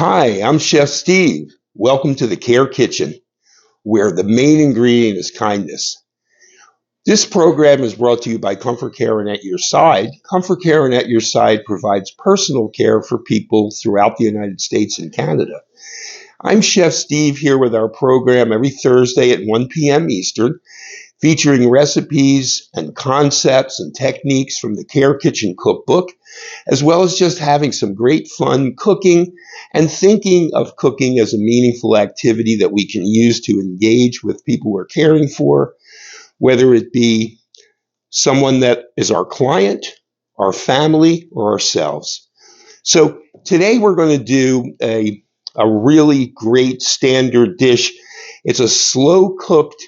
Hi, I'm Chef Steve. Welcome to the Care Kitchen, where the main ingredient is kindness. This program is brought to you by Comfort Care and At Your Side. Comfort Care and At Your Side provides personal care for people throughout the United States and Canada. I'm Chef Steve here with our program every Thursday at 1 p.m. Eastern, featuring recipes and concepts and techniques from the Care Kitchen Cookbook, as well as just having some great fun cooking and thinking of cooking as a meaningful activity that we can use to engage with people we're caring for, whether it be someone that is our client, our family, or ourselves. So today we're going to do a really great standard dish. It's a slow cooked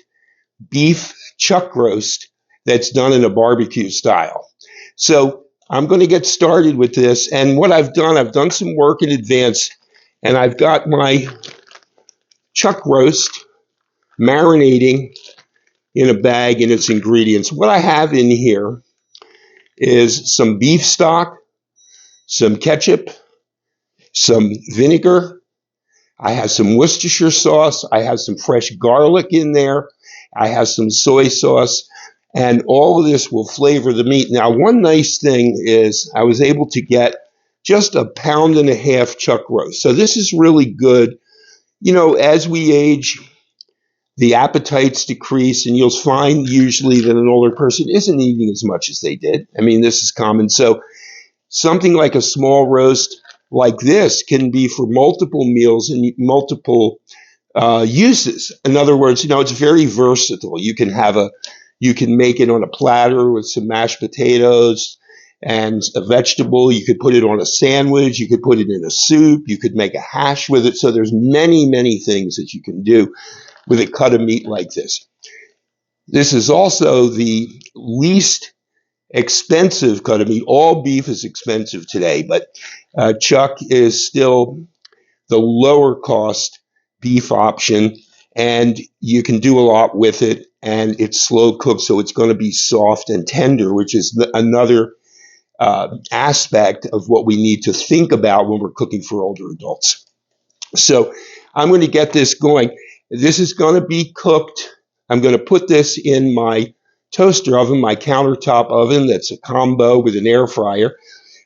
beef chuck roast that's done in a barbecue style. So I'm going to get started with this. And what I've done some work in advance, and I've got my chuck roast marinating in a bag in its ingredients. What I have in here is some beef stock, some ketchup, some vinegar. I have some Worcestershire sauce. I have some fresh garlic in there. I have some soy sauce. And all of this will flavor the meat. Now, one nice thing is I was able to get just 1.5 pounds chuck roast. So this is really good. You know, as we age, the appetites decrease, and you'll find usually that an older person isn't eating as much as they did. I mean, this is common. So something like a small roast like this can be for multiple meals and multiple uses. In other words, you know, it's very versatile. You can make it on a platter with some mashed potatoes and a vegetable. You could put it on a sandwich. You could put it in a soup. You could make a hash with it. So there's many, many things that you can do with a cut of meat like this. This is also the least expensive cut of meat. All beef is expensive today, but chuck is still the lower cost beef option, and you can do a lot with it, and it's slow cooked, so it's going to be soft and tender, which is another aspect of what we need to think about when we're cooking for older adults. So I'm going to get this going. This is going to be cooked. I'm going to put this in my toaster oven, my countertop oven that's a combo with an air fryer.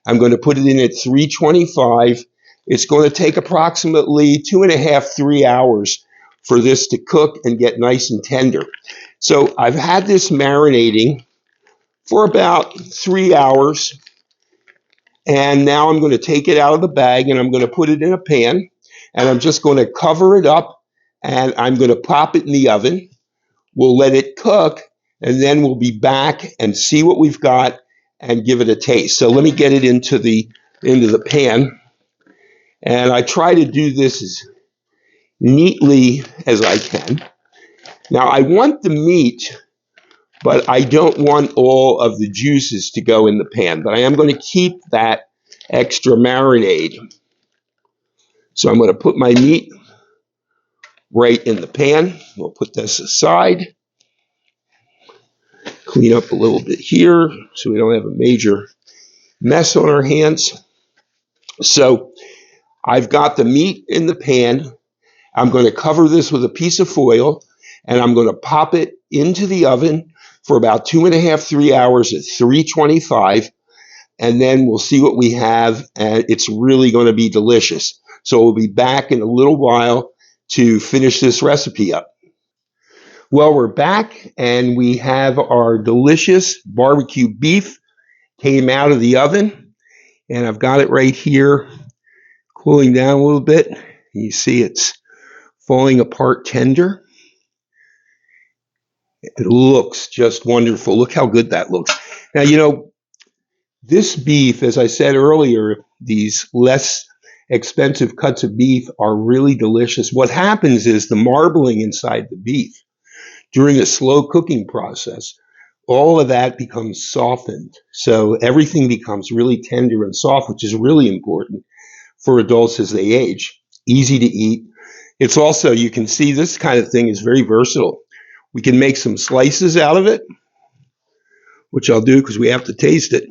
I'm going to put it in at 325. It's going to take approximately 2.5, 3 hours for this to cook and get nice and tender. So I've had this marinating for about 3 hours, and now I'm going to take it out of the bag and I'm going to put it in a pan, and I'm just going to cover it up, and I'm going to pop it in the oven. We'll let it cook, and then we'll be back and see what we've got and give it a taste. So let me get it into the pan. And I try to do this as neatly as I can. Now I want the meat, but I don't want all of the juices to go in the pan, but I am going to keep that extra marinade. So I'm going to put my meat right in the pan. We'll put this aside. Clean up a little bit here so we don't have a major mess on our hands. So I've got the meat in the pan. I'm going to cover this with a piece of foil, and I'm going to pop it into the oven for about 2.5, 3 hours at 325, and then we'll see what we have, and it's really going to be delicious. So we'll be back in a little while to finish this recipe up. Well, we're back, and we have our delicious barbecue beef came out of the oven, and I've got it right here cooling down a little bit. You see it's falling apart tender. It looks just wonderful. Look how good that looks. Now, you know, this beef, as I said earlier, these less expensive cuts of beef are really delicious. What happens is the marbling inside the beef during the slow cooking process, all of that becomes softened. So everything becomes really tender and soft, which is really important for adults as they age. Easy to eat. It's also, you can see this kind of thing is very versatile. We can make some slices out of it, which I'll do because we have to taste it.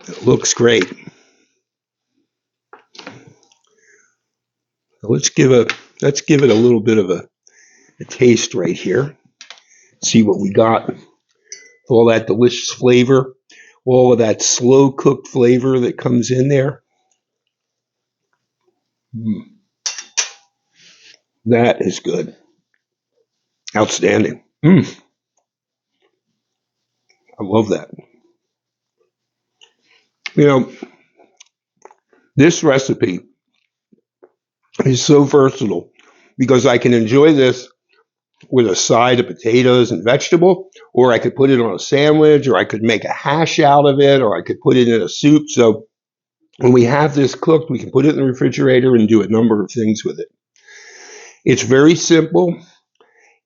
It looks great. Let's give it a little bit of a taste right here. See what we got. All that delicious flavor, all of that slow cooked flavor that comes in there. That is good. Outstanding. I love that. You know, this recipe is so versatile because I can enjoy this with a side of potatoes and vegetable, or I could put it on a sandwich, or I could make a hash out of it, or I could put it in a soup. So when we have this cooked, we can put it in the refrigerator and do a number of things with it. It's very simple.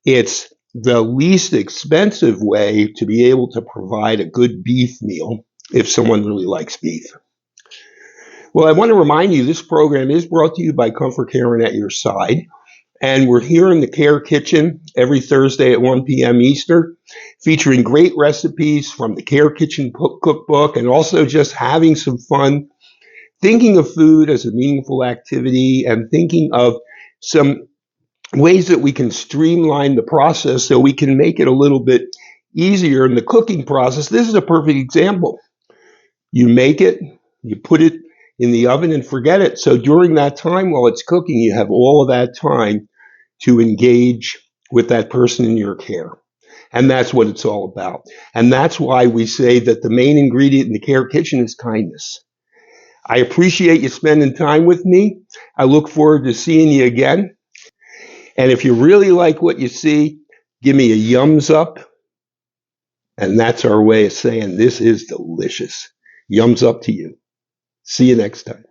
It's the least expensive way to be able to provide a good beef meal if someone really likes beef. Well, I want to remind you this program is brought to you by Comfort Care and At Your Side. And we're here in the Care Kitchen every Thursday at 1 p.m. Eastern, featuring great recipes from the Care Kitchen cookbook and also just having some fun, thinking of food as a meaningful activity and thinking of some ways that we can streamline the process so we can make it a little bit easier in the cooking process. This is a perfect example. You make it, you put it in the oven and forget it. So during that time while it's cooking, you have all of that time to engage with that person in your care. And that's what it's all about. And that's why we say that the main ingredient in the Care Kitchen is kindness. I appreciate you spending time with me. I look forward to seeing you again. And if you really like what you see, give me a yums up. And that's our way of saying this is delicious. Yums up to you. See you next time.